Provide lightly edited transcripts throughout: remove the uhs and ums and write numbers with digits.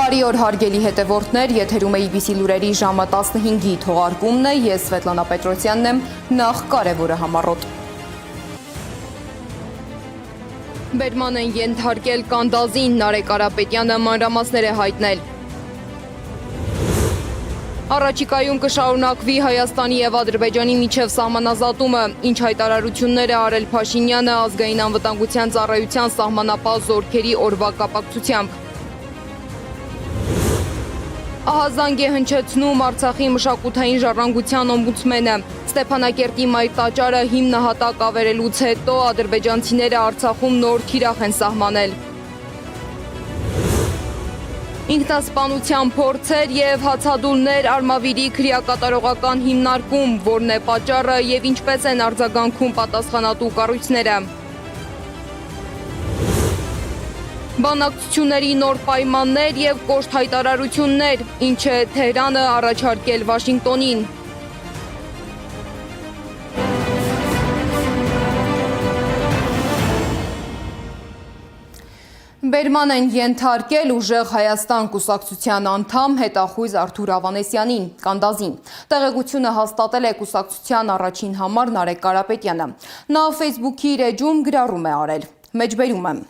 Բարի օր հարգելի հետևորդներ, եթերում է IBC լուրերի ժամը 15-ի թողարկումն է, ես Սվետլանա Պետրոսյանն եմ, նախ կարևորը համառոտ։ Բերման են ենթարկել կանդազին, Նարեկ Կարապետյանը մանրամասներ է հայտնել։ Առաջիկայում կշարունակվի Հայաստանի և Ադրբեջանի միջև սահմանազատումը, ինչ հայտարարություններ է արել Փաշինյանը ազգային անվտանգության ծառայության սահմանապահ զորքերի օրվա կապակցությամբ։ Ահազանգ է հնչեցնում Արցախի մշակութային ժառանգության օմբուդսմենը։ Ստեփանակերտի մայր տաճարը հիմնահատակ ավերելուց հետո ադրբեջանցիները Արցախում նոր թիրախ են սահմանել։ Ինքնասպանության փորձեր և հացադուլներ Արմավիրի քրեակատարողական հիմնարկում, որն է պատճառը և ինչպես են արձագանքում պատասխանատու կառույցները։ Բանակցությունների նոր պայմաններ և կոշտ հայտարարություններ, ինչ է Թեհրանը առաջարկել Վաշինգտոնին։ Բերման են ենթարկել ուժեղ Հայաստան կուսակցության անդամ հետախույզ Արթուր Ավանեսյանին, կանդազին։ Տեղեկությունը հաստատել է կուսակցության առաջին համար Նարեկ Կարապետյանը։ Նա Facebook-ի իր էջում գրառում է արել։ Մեջբերում եմ։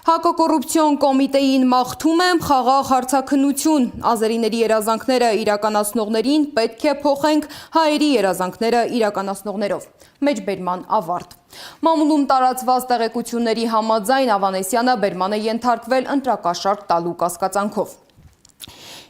Հակակոռուպցիոն կոմիտեին մաղթում եմ խաղաղ հարցաքննություն, ազերիների երազանքները իրականացնողներին պետք է փոխենք հայերի երազանքները իրականացնողներով։ Մեջբերման ավարտ։ Մամուլում տարածված տեղեկությունների համաձայն Ավանեսյանը բերման է ենթարկվել ընտրակաշառք տալու կասկածանքով։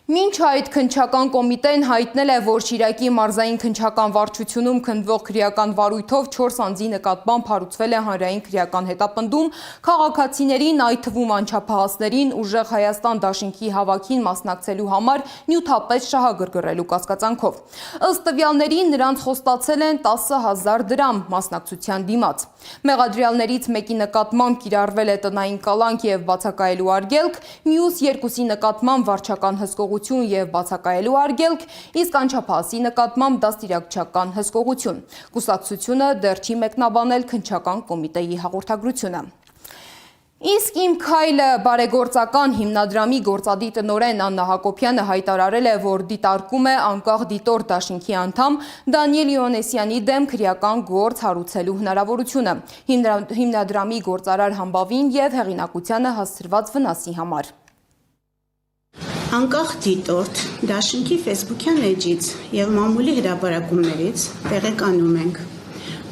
Մինչ այդ քննչական կոմիտեն հայտնել է, որ Շիրակի մարզային քննչական վարչությունում քննվող քրեական վարույթով 4 անձի նկատմամբ հարուցվել է հանրային քրեական հետապնդում, քաղաքացիներին, այդ թվում անչափահասներին ուժեղ Հայաստան դաշինքի հավաքին մասնակցելու համար նյութապես շահագրգռելու կասկածանքով։ Ըստ տվյալների նրանց խոստացել են 10,000 դրամ մասնակցության դիմաց։ Մեղադրյալներից մեկի նկատմամբ կիրառվել է տնային կալանք և բացակայելու արգելք, մյուս երկուսի նկատմամբ վարչական հսկողություն և բացակայելու արգելք, իսկ անչափահասի նկատմամբ դաստիարակչական հսկողություն։ Կուսակցությունը դեռ չի մեկնաբանել քննչական կոմիտեի հաղորդագրությունը։ Իսկ Իմ քայլը բարեգործական հիմնադրամի գործադիր տնօրեն Աննա Հակոբյանը հայտարարել է, որ դիտարկում է անկախ դիտորդ դաշինքի անդամ Դանիել Իովանեսյանի դեմ քրեական գործ հարուցելու հնարավորությունը հիմնադրամի գործարար համբավին և հեղինակությանը հասցրված վնասի համար։ Անկախ դիտորդ դաշինքի ֆեյսբուքյան էջից և մամուլի հրապարակումներից տեղեկանում ենք,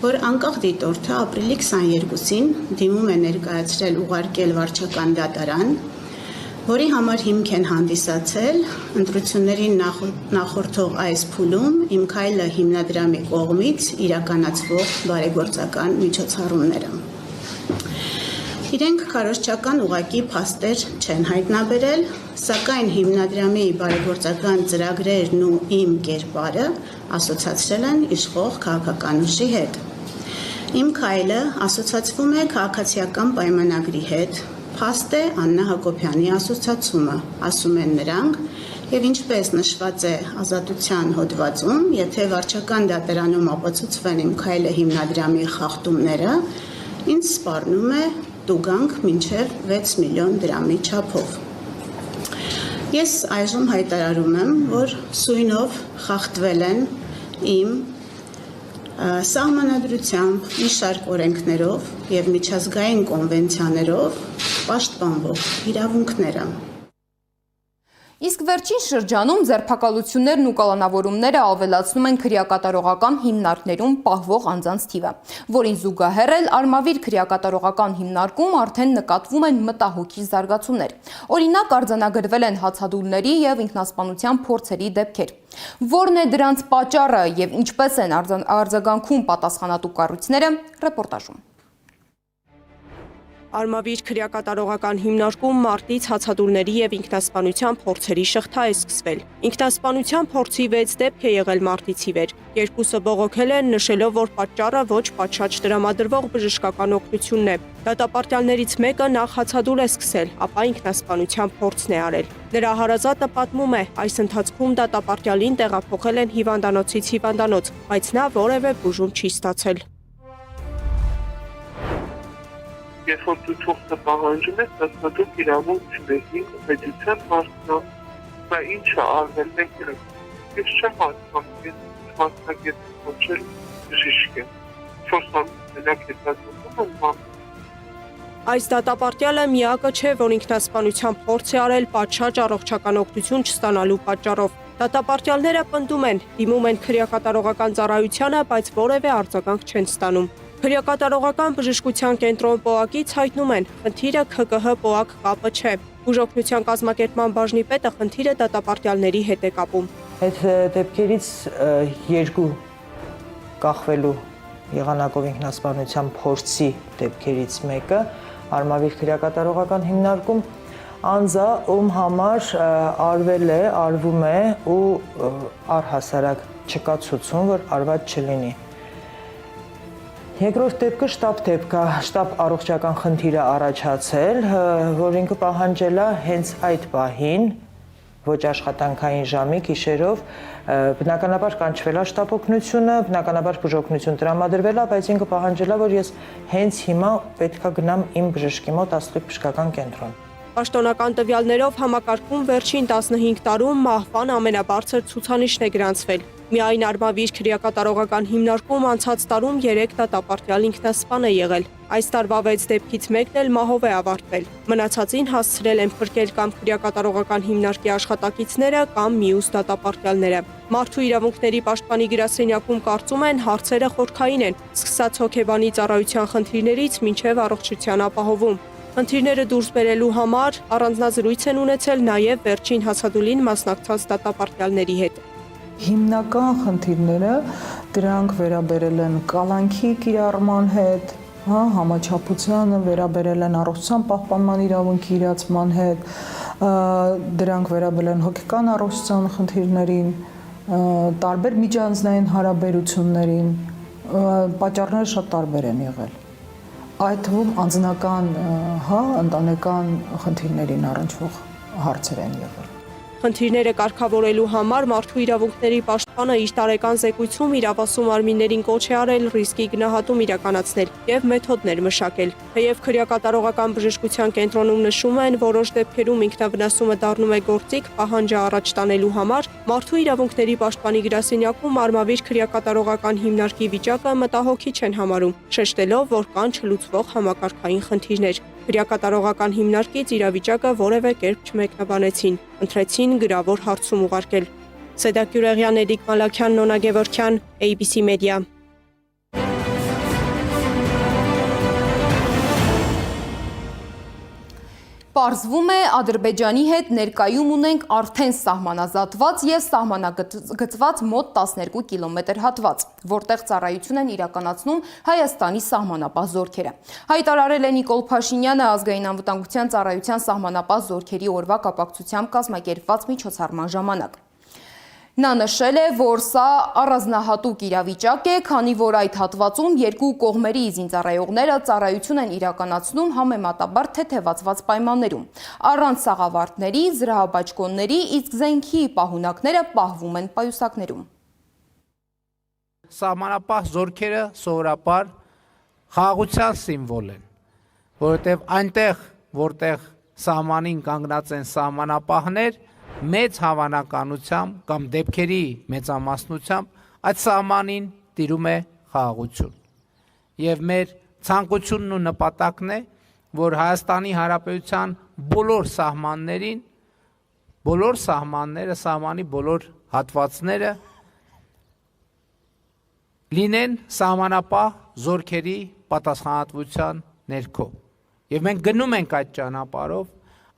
որ անկախ դիտորդը ապրիլի 22-ին դիմում է ներկայացրել ուղարկել վարչական դատարան, որի համար հիմք են հանդիսացել ընտրություններին նախորդող այս փուլում Իմ քայլը հիմնադրամի կողմից իրականացվող բարեգործական միջոցառումները։ Իրենք քարոզչական ուղղակի փաստեր չեն հայտնաբերել, սակայն հիմնադրամի բարեգործական ծրագրերն ու իմ կերպարը ասոցացրել են իշխող քաղաքական ուժի հետ։ Իմ քայլը ասոցացվում է քաղաքացիական պայմանագրի հետ, փաստ է Աննա Հակոբյանի ասոցացումը, ասում են նրանք, և ինչպես նշված է ազատության հոդվածում, եթե վարչական դատարանում ապացուցվեն Իմ քայլը հիմնադրամի խախտումները, ինձ սպառնում է տուգանք մինչև 6 միլիոն դրամի չափով։ Ես այժմ հայտարարում եմ, որ սույնով խախտվել են իմ սահմանադրությամբ, մի շարք օրենքներով և միջազգային կոնվենցիաներով պաշտպանվող իրավունքները։ Իսկ վերջին շրջանում ձերբակալություններն ու կալանավորումները ավելացնում են քրեակատարողական հիմնարկներում պահվող անձանց թիվը, որին զուգահեռ էլ Արմավիր քրեակատարողական հիմնարկում արդեն նկատվում են մտահոգիչ զարգացումներ։ Օրինակ, արձանագրվել են հացադուլների և ինքնասպանության փորձերի դեպքեր։ Որն է դրանց պատճառը և ինչպես են արձագանքում պատասխանատու կառույցները, ռեպորտաժում։ Արմավիր քրեակատարողական հիմնարկում մարտից հացադուլների և ինքնասպանության փորձերի շղթա է սկսվել։ Ինքնասպանության փորձի 6 դեպք է եղել մարտից ի վեր։ Երկուսը բողոքել են, նշելով, որ պատճառը ոչ պատշաճ տրամադրվող բժշկական օգնությունն է։ Դատապարտյալներից մեկը նախ հացադուլ է սկսել, ապա ինքնասպանության փորձն է արել։ Նրա հարազատը պատմում է, այս ընթացքում դատապարտյալին տեղափոխել են հիվանդանոցից հիվանդանոց, բայց նա որևէ բուժում չի ստացել։ Երբ որ դու թուղթը պահանջում ես, ասում դու իրավունք չունես պետության մասնա, դա ինչ է արվել դեպի։ Ես չեմ հասկանում, ես մասնակից կոչել բժիշկ եմ։ 4 ամիս մենակ հետազոտում եմ։ Այս դատապարտյալը միակը չէ, որ ինքնասպանության փորձ է արել պատշաճ առողջական օգնություն չստանալու պատճառով։ Դատապարտյալները պնդում են, դիմում են քրեակատարողական ծառայությանը, բայց որևէ արձագանք չեն ստանում։ Քրեակատարողական բժշկության կենտրոն ՊՕԱԿ-ից հայտնում են, խնդիրը ՔԿՀ ՊՕԱԿ կապը չէ։ Բուժօգնության կազմակերպման բաժնի պետը խնդիրը դատապարտյալների հետ է կապում։ Այդ դեպքերից երկու կախվելու եղանակով ինքնասպանության փորձի դեպքերից մեկը Արմավիր քրեակատարողական հիմնարկում անձը, ում համար արվել է, արվում է ու առհասարակ չկա ցուցում, որ արված չլինի։ Երկրորդ դեպքը շտապ դեպք է, շտապ առողջական խնդիր է առաջացել, որ ինքը պահանջել է հենց այդ պահին, ոչ աշխատանքային ժամի գիշերով, բնականաբար կանչվել է շտապ օգնությունը, բնականաբար բուժօգնություն տրամադրվել է, բայց ինքը պահանջել է, որ ես հենց հիմա պետք է գնամ իմ բժշկի մոտ Աստղիկ բժշկական կենտրոն։ Պաշտոնական տվյալներով համակարգում վերջին 15 տարում մահվան ամենաբարձր ցուցանիշն է գրանցվել։ Միայն Արմավիր քրեակատարողական հիմնարկում անցած տարում 3 դատապարտյալ ինքնասպան է եղել։ Այս տարվա 6 դեպքից մեկն էլ մահով է ավարտվել։ Մնացածին հասցրել են փրկել կամ քրեակատարողական հիմնարկի աշխատակիցները կամ մյուս դատապարտյալները։ Մարդու իրավունքների պաշտպանի գրասենյակում կարծում են հարցերը խորքային են, սկսած հոգեբանի ծառայության խնդիրներից մինչև առողջության ապահովում։ Խնդիրները դուրս բերելու համար առանձնազրույց են ունեցել նաև վերջին հացադուլին մասնակցած դատապարտյալների հետ։ Հիմնական խնդիրները դրանք վերաբերել են կալանքի կիրառման հետ, համաչափությանը, վերաբերել են առողջության պահպանման իրավունքի իրացման հետ, դրանք վերաբերել են հոգեկան առողջության խնդիրներին, տարբեր միջանձնային հարաբերություններին, պատճառները շատ տարբեր են եղել։ Այդ թվում անձնական, ընտանեկան խնդիրներին առնչվող հարցեր են եղել։ Խնդիրները կարգավորելու համար մարդու իրավունքների պաշտպանը իր տարեկան զեկույցում իրավասու մարմիններին կոչ է արել ռիսկի գնահատում իրականացնել եւ մեթոդներ մշակել։ Թեև քրեակատարողական բժշկության կենտրոնում նշում են, որոշ դեպքերում ինքնավնասումը դառնում է գործիք պահանջը առաջ տանելու համար, մարդու իրավունքների պաշտպանի գրասենյակում Արմավիր քրեակատարողական հիմնարկի վիճակը մտահոգիչ են համարում, շեշտելով, որ կան չլուծվող համակարգային խնդիրներ։ Քրեակատարողական հիմնարկից իրավիճակը որևէ կերպ չմեկնաբանեցին, ընտրեցին գրավոր հարցում ուղարկել։ Սեդակ Գյուրեղյան, Էդիկ Մալաքյան, Նոնա Գևորգյան, ABC Media։ Պարզվում է, Ադրբեջանի հետ ներկայում ունենք արդեն սահմանազատված և սահմանագծված մոտ 12 կիլոմետր հատված, որտեղ ծառայություն են իրականացնում Հայաստանի սահմանապահ զորքերը։ Հայտարարել է Նիկոլ Փաշինյանը ազգային անվտանգության ծառայության սահմանապահ զորքերի օրվա կապակցությամբ կազմակերպված միջոցառման ժամանակ։ Նա նշել է, որ սա առանձնահատուկ իրավիճակ է, քանի որ այդ հատվածում երկու կողմերի զինծառայողները ծառայություն են իրականացնում համեմատաբար թեթևացված պայմաններում։ Առանց սաղավարտների, զրահաբաճկոնների, իսկ զենքի պահունակները պահվում են պայուսակներում։ Սահմանապահ զորքերը սովորաբար խաղաղության սիմվոլ են, որովհետև այնտեղ, որտեղ սահմանին կանգնած են սահմանապահներ, մեծ հավանականությամբ կամ դեպքերի մեծամասնությամբ այդ սահմանին տիրում է խաղաղություն։ Եվ մեր ցանկությունն ու նպատակն է, որ Հայաստանի Հանրապետության բոլոր սահմաններին, բոլոր սահմանները, սահմանի բոլոր հատվածները լինեն սահմանապահ զորքերի պատասխանատվության ներքո։ Եվ մենք գնում ենք այդ ճանապարհով,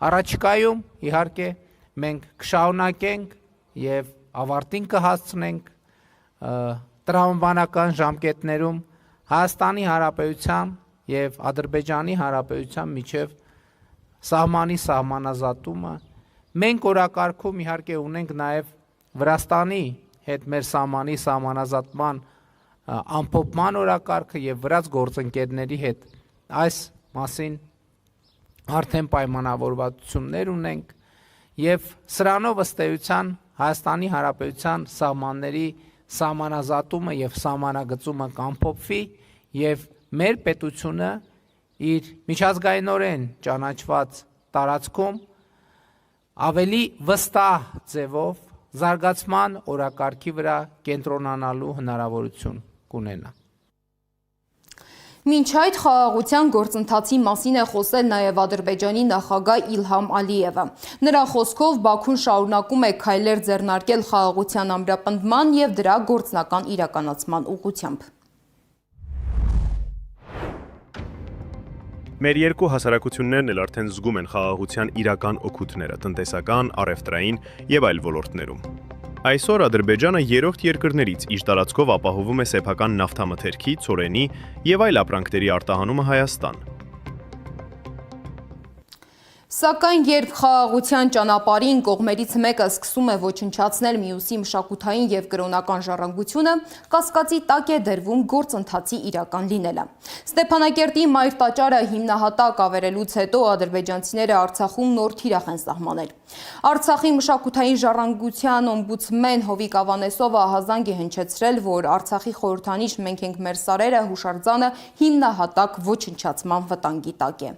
առաջիկայում իհարկե մենք կշարունակենք եւ ավարտին կհասցնենք տրամաբանական ժամկետներում Հայաստանի Հանրապետության եւ Ադրբեջանի Հանրապետության միջև սահմանի սահմանազատումը։ Մենք օրակարգում իհարկե ունենք նաեւ Վրաստանի հետ մեր սահմանի սահմանազատման ամփոփման օրակարգը եւ վրաց գործընկերների հետ այս մասին արդեն պայմանավորվածություններ ունենք եւ սրանով ըստ էության Հայաստանի Հանրապետության սահմանների սահմանազատումը եւ սահմանագծումը կամփոփվի եւ մեր պետությունը իր միջազգայինորեն ճանաչված տարածքում ավելի վստահ ձևով զարգացման օրակարգի վրա կենտրոնանալու հնարավորություն կունենա։ Մինչ այդ խաղաղության գործընթացի մասին է խոսել նաև Ադրբեջանի նախագահ Իլհամ Ալիևը։ Նրա խոսքով Բաքուն շարունակում է քայլեր ձեռնարկել խաղաղության ամրապնդման և դրա գործնական իրականացման ուղղությամբ։ Մեր երկու հասարակություններն էլ արդեն զգում են խաղաղության իրական օգուտները տնտեսական, առևտրային և այլ ոլորտներում։ Այսօր Ադրբեջանը երրորդ երկրներից իր տարածքով ապահովում է սեփական նավթամթերքի, ցորենի և այլ ապրանքների արտահանումը Հայաստան։ Սակայն երբ խաղաղության ճանապարհին կողմերից մեկը սկսում է ոչնչացնել մյուսի մշակութային և կրոնական ժառանգությունը, կասկածի տակ է դրվում գործընթացի իրական լինելը։ Ստեփանակերտի մայր տաճարը հիմնահատակ ավերելուց հետո ադրբեջանցիները Արցախում նոր թիրախ են սահմանել։ Արցախի մշակութային ժառանգության օմբուդսմեն Հովիկ Ավանեսովը ահազանգ է հնչեցրել, որ Արցախի խորհրդանիշ «Մենք ենք մեր սարերը» հուշարձանը հիմնահատակ ոչնչացման վտանգի տակ է։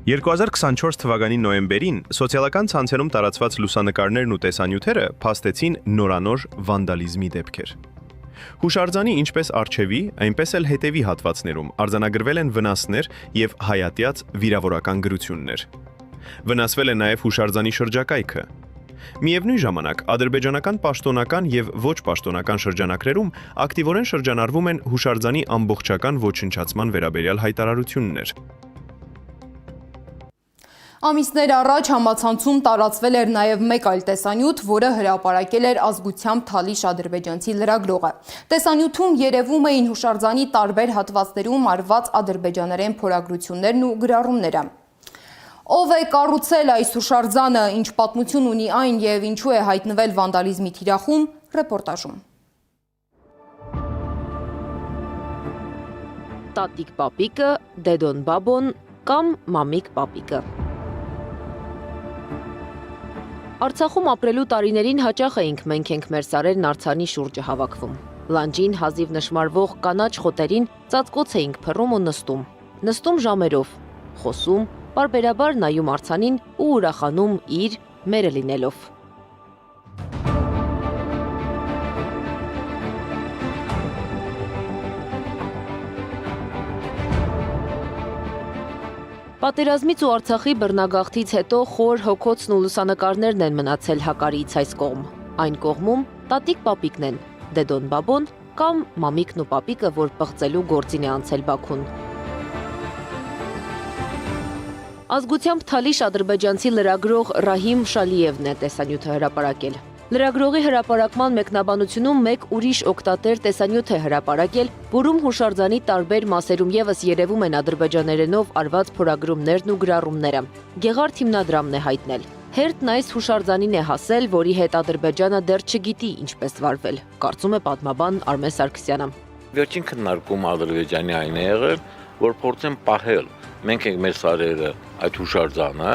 2024 թվականի նոյեմբերին սոցիալական ցանցերում տարածված լուսանկարներն ու տեսանյութերը փաստեցին նորանոր վանդալիզմի դեպքեր։ Հուշարձանի ինչպես առջևի, այնպես էլ հետևի հատվածներում արձանագրվել են վնասներ և հայատյաց վիրավորական գրություններ։ Վնասվել է նաև հուշարձանի շրջակայքը։ Միևնույն ժամանակ ադրբեջանական պաշտոնական և ոչ պաշտոնական շրջանակներում ակտիվորեն շրջանառվում են հուշարձանի ամբողջական ոչնչացման վերաբերյալ հայտարարություններ։ Ամիսներ առաջ համացանցում տարածվել էր նաև մեկ այլ տեսանյութ, որը հրապարակել էր ազգությամբ թալիշ ադրբեջանցի լրագրողը։ Տեսանյութում երևում էին հուշարձանի տարբեր հատվածներում արված ադրբեջաներեն փորագրություններն ու գրառումները։ Ով է կառուցել այս հուշարձանը, ինչ պատմություն ունի այն և ինչու է հայտնվել վանդալիզմի թիրախում, ռեպորտաժում։ Տատիկ պապիկը, դեդոն բաբոն կամ մամիկ պապիկը։ Արցախում ապրելու տարիներին հաճախ էինք մենք ենք մեր սարերն արձանի շուրջը հավաքվում։ Լանջին հազիվ նշմարվող կանաչ խոտերին ծածկոց էինք փռում ու նստում ժամերով, խոսում, պարբերաբար նայում արձանին ու ուրախանում իր մերը լինելով։ Պատերազմից ու Արցախի բռնագաղթից հետո խոր հոգոցն ու լուսանկարներն են մնացել հակարից այս կողմ։ Այն կողմում տատիկ պապիկն են, դեդոն բաբոն կամ մամիկն ու պապիկը, որ պղծելու գործին է անցել Բաքուն։ Ազգությամբ թալիշ ադրբեջանցի լրագրող Ռահիմ Շալիևն է տեսանյութը հրապարակել։ Լրագրողի հրապարակման մեկնաբանությունում մեկ ուրիշ օգտատեր տեսանյութ է հրապարակել, որում հուշարձանի տարբեր մասերում ևս երևում են ադրբեջաներենով արված փորագրումներն ու գրառումները։ Գեղարդ հիմնադրամն է հայտնել։ Հերթն այս հուշարձանին է հասել, որի հետ Ադրբեջանը դեռ չգիտի ինչպես վարվել, կարծում է պատմաբան Արմեն Սարգսյանը։ Վերջին քննարկումը Ադրբեջանի այն է եղել, որ փորձեն պահել մենք ենք մեր սարերը այդ հուշարձանը,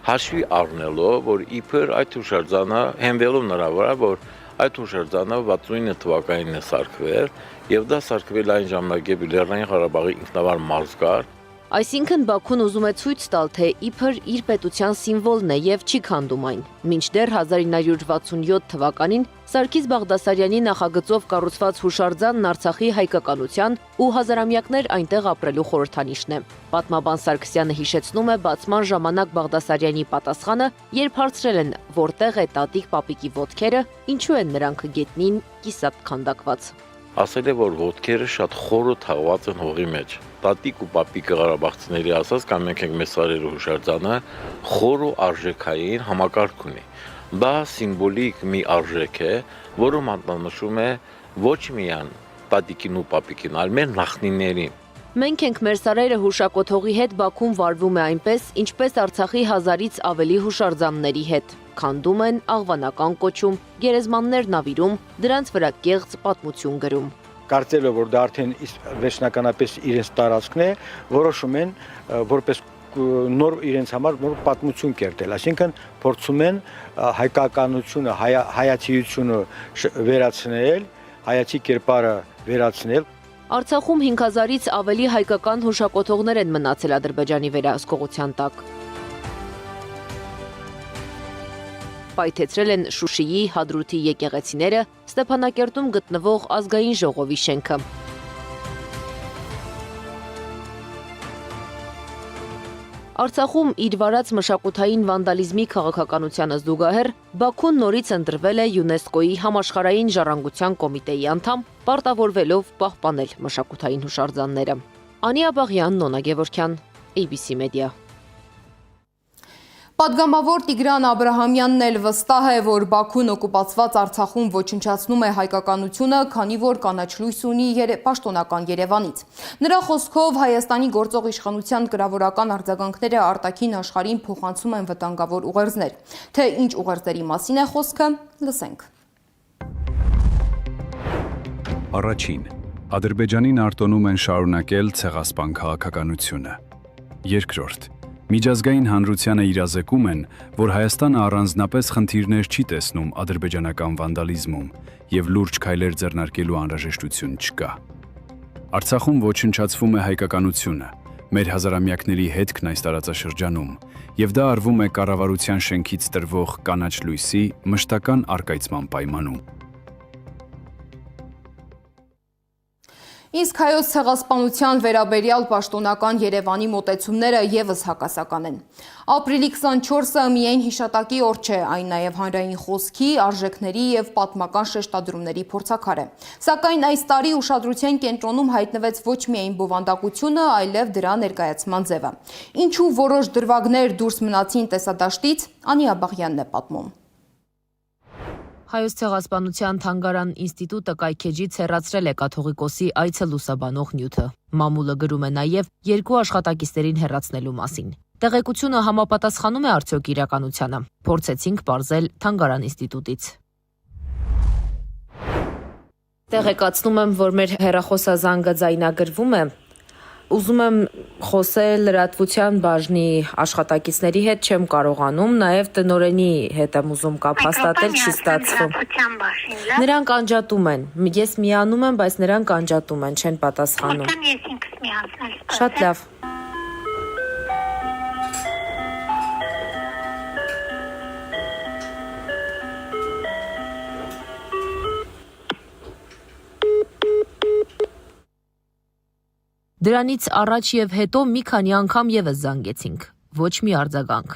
հաշվի առնելով, որ իբր այդ հուշարձանը հենվելով նրա վրա, որ այդ հուշարձանը 69 թվականին է սարքվել եւ դա սարքվել այն ժամանակ, երբ Լեռնային Ղարաբաղի ինքնավար մարզ կար։ Այսինքն Բաքուն ուզում է ցույց տալ, թե իբր իր պետության սիմվոլն է եւ չի քանդում այն։ Մինչդեռ 1967 թվականին Սարգիս Բաղդասարյանի նախագծով կառուցված հուշարձանն Արցախի հայկականության ու հազարամյակներ այնտեղ ապրելու խորհրդանիշն է։ Պատմաբան Սարգսյանը հիշեցնում է բացման ժամանակ Բաղդասարյանի պատասխանը, երբ հարցրել են, որտեղ է տատիկ պապիկի ոտքերը, ինչու են նրանք գետնին կիսատ քանդակված։ Ասել է, որ ոտքերը շատ խորը թաղված են հողի մեջ։ Տատիկ ու պապիկը ղարաբաղցիների ասած կամ մենք ենք մեր սարերը հուշարձանը խոր ու արժեքային համակարգ ունի։ Դա սիմվոլիկ մի արժեք է, որը մատնանշում է ոչ միայն տատիկին ու պապիկին, այլ մեր նախնիներին։ Մենք ենք մեր սարերը հուշակոթողի հետ Բաքուն վարվում է այնպես, ինչպես Արցախի 1000-ից ավելի հուշարձանների հետ։ Քանդում են, աղվանական կոչում, գերեզմաններ նավիրում, դրանց վրա կեղծ պատմություն գրում։ Կարծելով, որ դա արդեն վերջնականապես իրենց տարածքն է, որոշում են որպես նոր իրենց համար նոր պատմություն կերտել, այսինքն փորձում են հայկականությունը, հայացիությունը վերացնել, հայացի կերպարը վերացնել։ Արցախում 5000-ից ավելի հայկական հուշակոթողներ են մնացել Ադրբեջանի վերահսկողության տակ։ Պայթեցրել են Շուշիի, Հադրութի եկեղեցիները, Ստեփանակերտում գտնվող ազգային ժողովի շենքը։ Արցախում իր վարած մշակութային վանդալիզմի քաղաքականությանը զուգահեռ Բաքուն նորից ընտրվել է ՅՈՒՆԵՍԿՕ-ի համաշխարհային ժառանգության կոմիտեի անդամ, պարտավորվելով պահպանել մշակութային հուշարձանները։ Անի Աբաղյան, Նոնա Գևորգյան, ABC Media։ Պատգամավոր Տիգրան Աբրահամյանն էլ վստահ է, որ Բաքուն օկուպացված Արցախում ոչնչացնում է հայկականությունը, քանի որ կանաչ լույս ունի պաշտոնական Երևանից։ Նրա խոսքով Հայաստանի գործող իշխանության կրավորական արձագանքները արտաքին աշխարհին փոխանցում են վտանգավոր ուղերձներ։ Թե ինչ ուղերձների մասին է խոսքը, լսենք։ Առաջին, Ադրբեջանին արտոնում են շարունակել ցեղասպան քաղաքականությունը։ Երկրորդ, միջազգային հանրությանը իրազեկում են, որ Հայաստանը առանձնապես խնդիրներ չի տեսնում ադրբեջանական վանդալիզմում եւ լուրջ քայլեր ձեռնարկելու անհրաժեշտություն չկա։ Արցախում ոչնչացվում է հայկականությունը, մեր հազարամյակների հետքն այս տարածաշրջանում, եւ դա արվում է կառավարության շենքից տրվող կանաչ լույսի մշտական արկայծման պայմանում։ Իսկ հայոց ցեղասպանության վերաբերյալ պաշտոնական Երևանի մոտեցումները եւս հակասական են։ Ապրիլի 24-ը միայն հիշատակի օր չէ, այն նաեւ հանրային խոսքի, արժեքների եւ պատմական շեշտադրումների փորձաքար է։ Սակայն այս տարի ուշադրության կենտրոնում հայտնվեց ոչ միայն բովանդակությունը, այլև դրա ներկայացման ձևը։ Ինչու որոշ դրվագներ դուրս մնացին տեսադաշտից, Անի Աբաղյանն է պատմում։ Հայոց ցեղասպանության թանգարան ինստիտուտը կայքեջից հեռացրել է կաթողիկոսի այցը լուսաբանող նյութը։ Մամուլը գրում է նաև 2 աշխատակիցներին հեռացնելու մասին։ Տեղեկությունը համապատասխանում է արդյոք իրականությանը։ Փորձեցինք պարզել թանգարան ինստիտուտից։ Տեղեկացնում եմ, որ մեր հեռախոսազանգը ձայնագրվում է։ Ուզում եմ խոսել լրատվության բաժնի աշխատակիցների հետ, չեմ կարողանում, նաև տնօրենի հետ եմ ուզում կապ հաստատել, չի ստացվում։ Նրանք անջատում են։ Ես միանում եմ, բայց նրանք անջատում են, չեն պատասխանում։ Շատ լավ։ Դրանից առաջ եւ հետո մի քանի անգամ եւս զանգեցինք։ Ոչ մի արձագանք։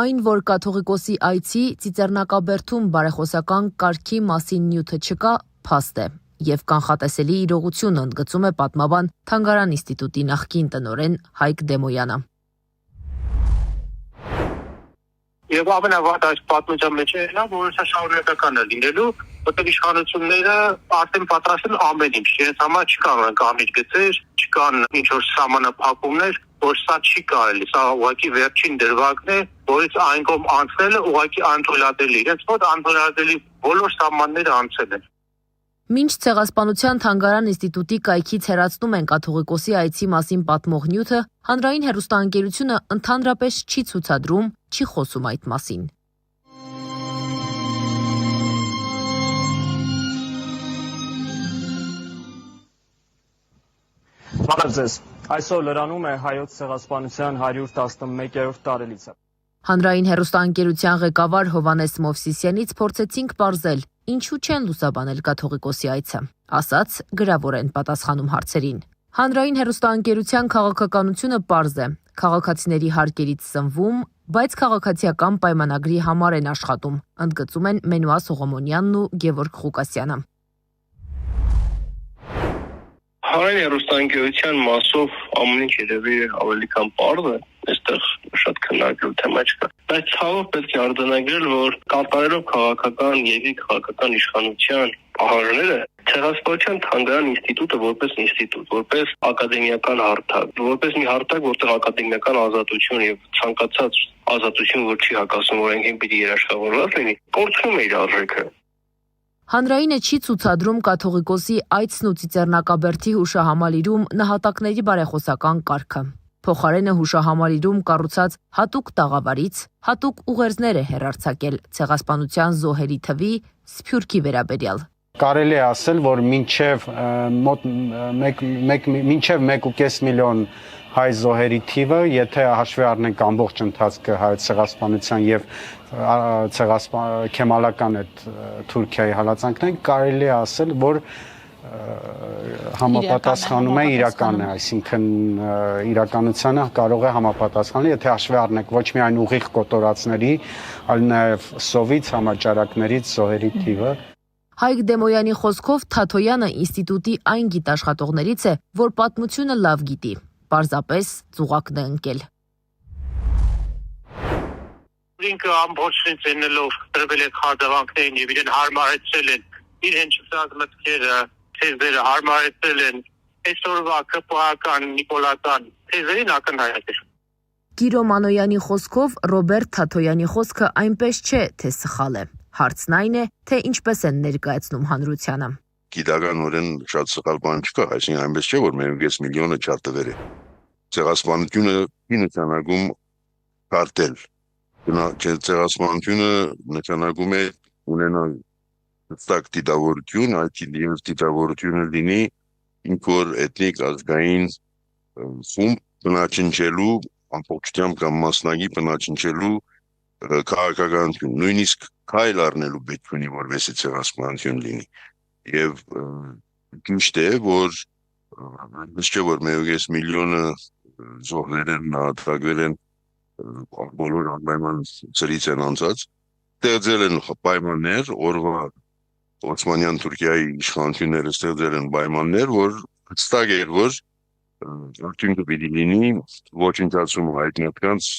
Այն, որ կաթողիկոսի այցի Ծիծեռնակաբերդում բարեխոսական կարգի մասին նյութը չկա, փաստ է։ Եվ կանխատեսելի իրողություն ընդգծում է պատմաբան Թանգարան ինստիտուտի նախկին տնօրեն Հայկ Դեմոյանը։ Եվ ամենավատ այս պատմության մեջ է նա, որ սա շարունակական է լինելու, որտեղ իշխանությունները արդեն պատրաստ են ամեն ինչ։ Իրենց համար չկան կանիչ գծեր, չկան ինչ-որ սահմանափակումներ, որ սա չի կարելի, սա ուղղակի վերջին դրվագն է, որից այն կողմ անցնելը ուղղակի անթույլատելի։ Իրենց մոտ անթույլատելի բոլոր սահմանները անցել են։ Մինչ ցեղասպանության թանգարան ինստիտուտի կայքից հեռացնում են կաթողիկոսի այցի մասին պատմող նյութը, հանրային հեռուստաընկերությունը ընդհանրապես չի ցուցադրում, չի խոսում այդ մասին։ Բարև ձեզ։ Այսօր լրանում է հայոց ցեղասպանության 111-րդ տարելիցը։ Հանրային հեռուստաընկերության ղեկավար Հովհաննես Մովսիսյանից փորձեցինք պարզել, ինչու չեն լուսաբանել կաթողիկոսի այցը։ Ասաց, գրավոր են պատասխանում հարցերին։ Հանրային հեռուստաընկերության քաղաքականությունը պարզ է։ Քաղաքացիների հարկերից սնվում, բայց քաղաքացիական պայմանագրի համար են աշխատում, ընդգծում են Մենուա Սողոմոնյանն ու Գևորգ Ղուկասյանը։ Հանրային հեռուստաընկերության մասով ամեն ինչ երևի ավելի քան պարզ է, այստեղ շատ քննարկելու թեմա չկա։ Բայց ցավով պետք է արձանագրել, որ կատարելով քաղաքական եւ քաղաքական իշխանության պահանջները, ցեղասպանության թանգարան ինստիտուտը որպես ինստիտուտ, որպես ակադեմիական հարթակ, որպես մի հարթակ, որտեղ ակադեմիական ազատություն եւ ցանկացած ազատություն, որ չի հակասում օրենքին, պիտի երաշխավորված լինի, կորցնում է իր արժեքը։ Հանրայինը չի ցուցադրում կաթողիկոսի այցն ու Ծիծեռնակաբերդի հուշահամալիրում նահատակների բարեխոսական կարգը։ Փոխարենը հուշահամալիրում կառուցած հատուկ տաղավարից հատուկ ուղերձներ է հեռարձակել ցեղասպանության զոհերի թվի, սփյուռքի վերաբերյալ։ Կարելի է ասել, որ մինչև 1.5 միլիոն հայ զոհերի թիվը, եթե հաշվի առնենք ամբողջ ընթացքը հայոց ցեղասպանության եւ քեմալական այդ Թուրքիայի հալածանքներին, կարելի է ասել, որ համապատասխանում է իրական է, այսինքն իրականությանը կարող է համապատասխանել, եթե հաշվի առնենք ոչ միայն ուղիղ կոտորածների, այլ նաև սովից համաճարակներից զոհերի թիվը։ Հայկ Դեմոյանի խոսքով Թաթոյանը ինստիտուտի այն գիտաշխատողներից է, որ պատմությունը լավ գիտի, պարզապես ծուղակն է ընկել։ Ինքը ամբողջին ծնելով դրվել է խարդավանքներին եւ իրեն հարմարեցրել են իր հնչյալ մտքերը, թեզերը հարմարեցրել են այսօրվա կպահական նիկոլական թեզերին ակնհայտ է։ Կիրո Մանոյանի խոսքով Ռոբերտ Թաթոյանի խոսքը այնպես չէ, թե սխալ է։ Հարցն այն է, թե ինչպես են ներկայացնում հանրությանը։ Գիտականորեն շատ սխալ բան չկա, այսինքն այնպես չէ, որ 1.5 միլիոնը չարտվեր է։ Ցեղասպանությունը նշանակում կարտել։ Ցեղասպանությունը նշանակում է ունենալ հստակ դիտավորություն, այդ դիտավորությունը լինի ինչ-որ էթնիկ ազգային խումբ բնաճնչելու, ամբողջությամբ կամ մասնագի բնաճնչելու քաղաքականություն, նույնիսկ քայլ առնելու պետք ունի, որովհետեւ ցեղասպանություն լինի։ Եվ ճիշտ է, որ չէ որ 1.5 միլիոնը զոհվել են, նահատակվել են, բոլոր անպայման ծրից են անցած, ստեղծել են պայմաններ, օրվա Օսմանյան Թուրքիայի իշխանությունները ստեղծել են պայմաններ, որ հստակ էր, որ արդյունքը պիտի լինի ոչնչացում հայտնականց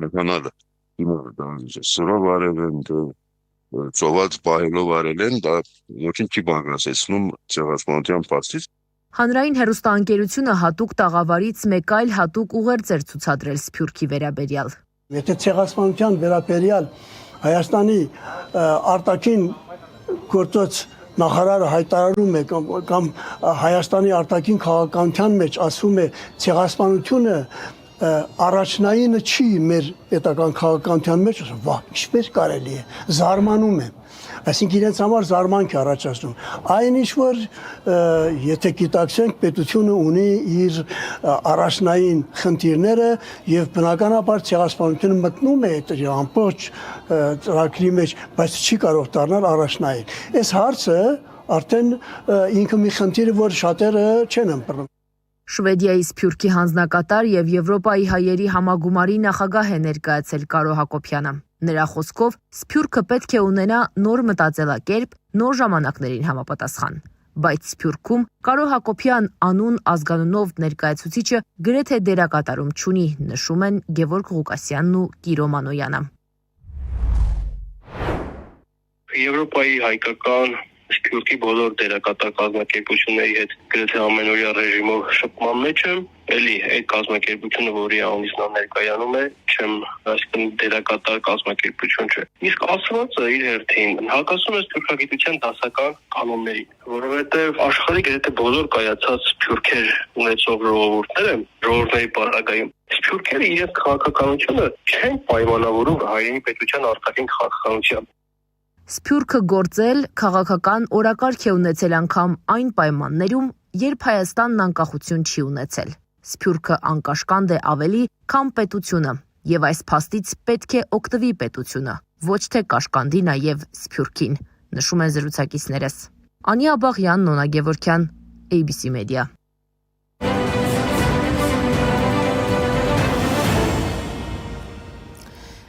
մեխանալը։ Սրով արել են, ծոված պահելով արել են, դա ոչինչ չի բաղկացնում ցեղասպանության փաստից։ Հանրային հեռուստաընկերությունը հատուկ տաղավարից մեկ այլ հատուկ ուղերձ էր ցուցադրել Սփյուռքի վերաբերյալ։ Եթե ցեղասպանության վերաբերյալ Հայաստանի արտաքին գործոց նախարարը հայտարարում է կամ Հայաստանի արտաքին քաղաքականության մեջ ասում է ցեղասպանությունը առաջնայինը չի մեր պետական քաղաքականության մեջ, վա, ինչպես կարելի է, զարմանում եմ, այսինքն իրենց համար զարմանք է առաջացնում, այն ինչ որ եթե գիտակցենք պետությունը ունի իր առաջնային խնդիրները եւ բնականաբար ցեղասպանությունը մտնում է այդ ամբողջ ծրագրի մեջ, բայց չի կարող դառնալ առաջնային, այս հարցը արդեն ինքը մի խնդիր է, որ շատերը չեն ընտրում։ Շվեդիայի Սփյուռքի հանձնակատար եւ Եվրոպայի հայերի համագումարի նախագահ է ներկայացել Կարո Հակոբյանը։ Նրա խոսքով Սփյուռքը պետք է ունենա նոր մտածելակերպ, նոր ժամանակներին համապատասխան։ Բայց Սփյուռքում Կարո Հակոբյան անուն ազգանունով ներկայացուցիչը գրեթե դերակատարում չունի, նշում են Գևորգ Ղուկասյանն ու Կիրո Մանոյանը։ Եվրոպայի հայկական Սփյուռքի բոլոր դերակատար կազմակերպությունների հետ գրեթե ամենօրյա ռեժիմով շփման մեջ եմ, էլի այդ կազմակերպությունը, որի անունից նա ներկայանում է, չեմ, այսինքն դերակատար կազմակերպություն չէ։ Իսկ ասվածը իր հերթին հակասում է սփյուռքագիտության դասական կանոններին, որովհետև աշխարհի գրեթե բոլոր կայացած սփյուռքեր ունեցող ժողովուրդների պարագայում սփյուռքերը իրենց քաղաքականությունը չեն պայմանավորում հայրենի պետության արտաքին քաղաքականությամբ։ Սփյուռքը գործել քաղաքական օրակարգ է ունեցել անգամ այն պայմաններում, երբ Հայաստանն անկախություն չի ունեցել։ Սփյուռքը անկաշկանդ է ավելի, քան պետությունը, եւ այս փաստից պետք է օգտվի պետությունը, ոչ թե կաշկանդի նաեւ Սփյուռքին, նշում են զրուցակիցներս։ Անի Աբաղյան, Նոնա Գևորգյան, ABC Media։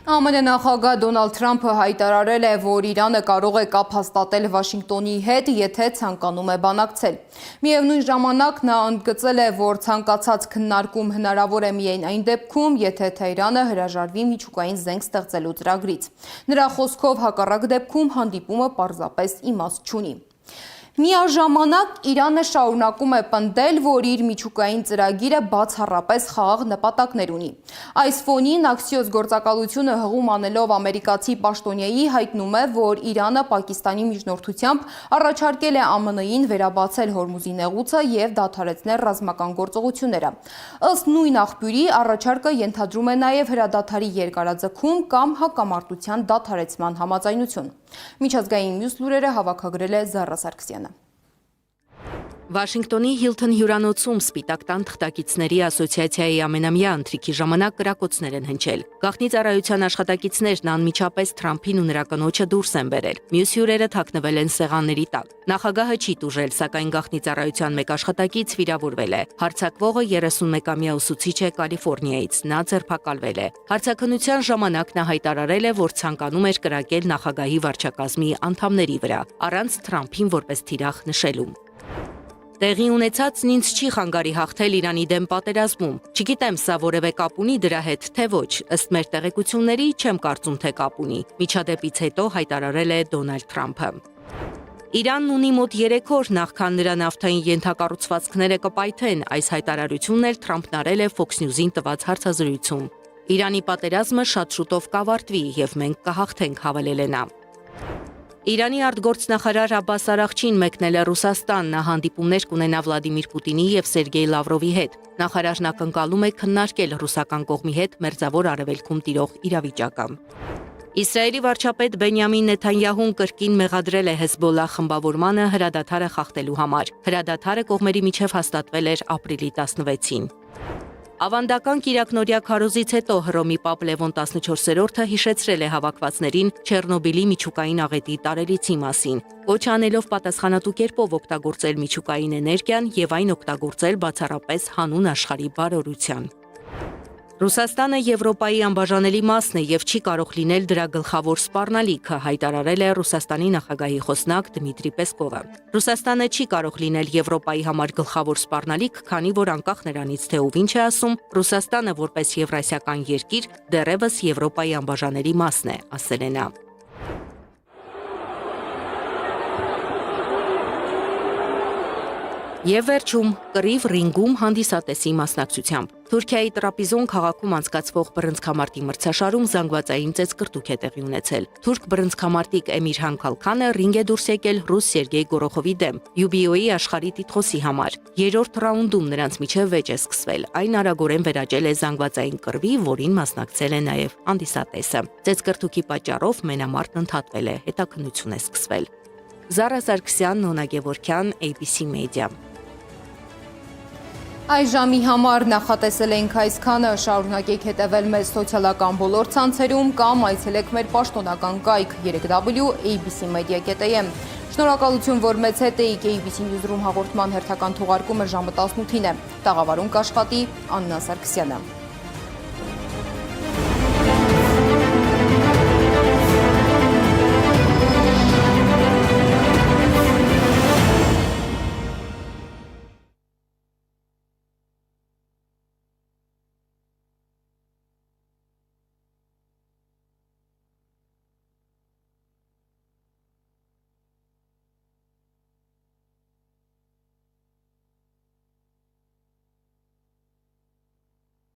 ԱՄՆ նախագահ Դոնալդ Թրամփը հայտարարել է, որ Իրանը կարող է կապ հաստատել Վաշինգտոնի հետ, եթե ցանկանում է բանակցել։ Միևնույն ժամանակ նա ընդգծել է, որ ցանկացած քննարկում հնարավոր է միայն այն դեպքում, եթե Թեհրանը հրաժարվի միջուկային զենք ստեղծելու ծրագրից։ Նրա խոսքով հակառակ դեպքում հանդիպումը պարզապես իմաստ չունի։ Միաժամանակ Իրանը շարունակում է պնդել, որ իր միջուկային ծրագիրը բացառապես խաղաղ նպատակներ ունի։ Այս ֆոնին Axios գործակալությունը հղում անելով ամերիկացի պաշտոնյայի հայտնում է, որ Իրանը Պակիստանի միջնորդությամբ առաջարկել է ԱՄՆ-ին վերաբացել Հորմուզի նեղուցը եւ դադարեցնել ռազմական գործողությունները։ Ըստ նույն աղբյուրի առաջարկը ենթադրում է նաեւ հրադադարի երկարաձգում կամ հակամարտության դադարեցման համաձայնություն։ Միջազգային մյուս լուրերը հավաքագրել է Զարա Սարգսյանը։ Վաշինգտոնի Հիլթոն հյուրանոցում Սպիտակ տան թղթակիցների ասոցիացիայի ամենամյա ընթրիքի ժամանակ կրակոցներ են հնչել։ Գաղտնի ծառայության աշխատակիցներն անմիջապես Թրամփին ու նրա կնոջը դուրս են բերել։ Մյուս հյուրերը թաքնվել են սեղանների տակ։ Նախագահը չի տուժել, սակայն գաղտնի ծառայության մեկ աշխատակից վիրավորվել է։ Հարձակվողը 31-ամյա ուսուցիչ է Կալիֆոռնիայից, նա ձերբակալվել է։ Հարցաքննության ժամանակ նա հայտարարել է, որ ցանկանում էր կրակել նախագահի վարչակազմի անդամների վրա, առանց Թրամփին որպես թիրախ նշելու։ Տեղի ունեցածն ինձ չի խանգարի հաղթել Իրանի դեմ պատերազմում։ Չգիտեմ, սա որևէ կապ ունի դրա հետ, թե ոչ, ըստ մեր տեղեկությունների չեմ կարծում, թե կապ ունի, միջադեպից հետո հայտարարել է Դոնալդ Թրամփը։ Իրանն ունի մոտ 3 օր նախքան նրա նավթային ենթակառուցվածքները կպայթեն, այս հայտարարությունն էլ Թրամփն արել է Fox News-ին տված հարցազրույցում։ Իրանի պատերազմը շատ շուտով կավարտվի եւ մենք կհաղթենք, հավելել է նա։ Իրանի արտգործնախարար Աբբաս Արաղչին մեկնել է Ռուսաստան, նա հանդիպումներ կունենա Վլադիմիր Պուտինի եւ Սերգեյ Լավրովի հետ։ Նախարարն ակնկալում է քննարկել ռուսական կողմի հետ Մերձավոր Արևելքում տիրող իրավիճակը։ Իսրայելի վարչապետ Բենյամին Նեթանյահուն կրկին մեղադրել է Հեզբոլլահ խմբավորմանը հրադադարը խախտելու համար։ Հրադադարը կողմերի միջև հաստատվել էր ապրիլի 16-ին։ Ավանդական կիրակնօրյա քարոզից հետո Հռոմի Պապ Լևոն 14-րդը հիշեցրել է հավաքվածներին Չեռնոբիլի միջուկային աղետի տարելիցի մասին, կոչ անելով պատասխանատու կերպով օգտագործել միջուկային էներգիան եւ այն օգտագործել բացառապես հանուն աշխարհի բարօրության։ Ռուսաստանը Եվրոպայի անբաժանելի մասն է եւ չի կարող լինել դրա գլխավոր սպառնալիքը, հայտարարել է Ռուսաստանի նախագահի խոսնակ Դմիտրի Պեսկովը։ Ռուսաստանը չի կարող լինել Եվրոպայի համար գլխավոր սպառնալիք, քանի որ անկախ նրանից թե ով ինչ է ասում, Ռուսաստանը որպես եվրասիական երկիր դեռևս Եվրոպայի անբաժանելի մասն է, ասել է նա։ Եվ վերջում կռիվ ռինգում հանդիսատեսի մասնակցությամբ։ Թուրքիայի Տրապիզոն քաղաքում անցկացվող բռնցքամարտի մրցաշարում զանգվածային ծեծկռտուք է տեղի ունեցել։ Թուրք բռնցքամարտիկ Էմիր Հանքալքանը ռինգ է դուրս եկել ռուս Սերգեյ Գորոխովի դեմ UBO-ի աշխարհի տիտղոսի համար։ Երրորդ ռաունդում նրանց միջև վեճ է սկսվել։ Այն արագորեն վերաճել է զանգվածային կռվի, որին մասնակցել է նաև հանդիսատեսը։ Ծեծկռտուքի պատճառով մենամարտն ընդհատվել է, հետաքննություն է սկսվել։ Զարա Սարգսյան, Նոնա Գևորգյան, ABC Media։ Այս ժամի համար նախատեսել ենք այսքանը, շարունակեք հետևել մեզ սոցիալական բոլոր ցանցերում կամ այցելեք մեր պաշտոնական կայք www.abcmedia.am։ Շնորհակալություն, որ մեծ հետ էիք, ABC Newsroom հաղորդման հերթական թողարկումը ժամը 18-ին է։ Տաղավարում կաշխատի Աննա Սարգսյանը։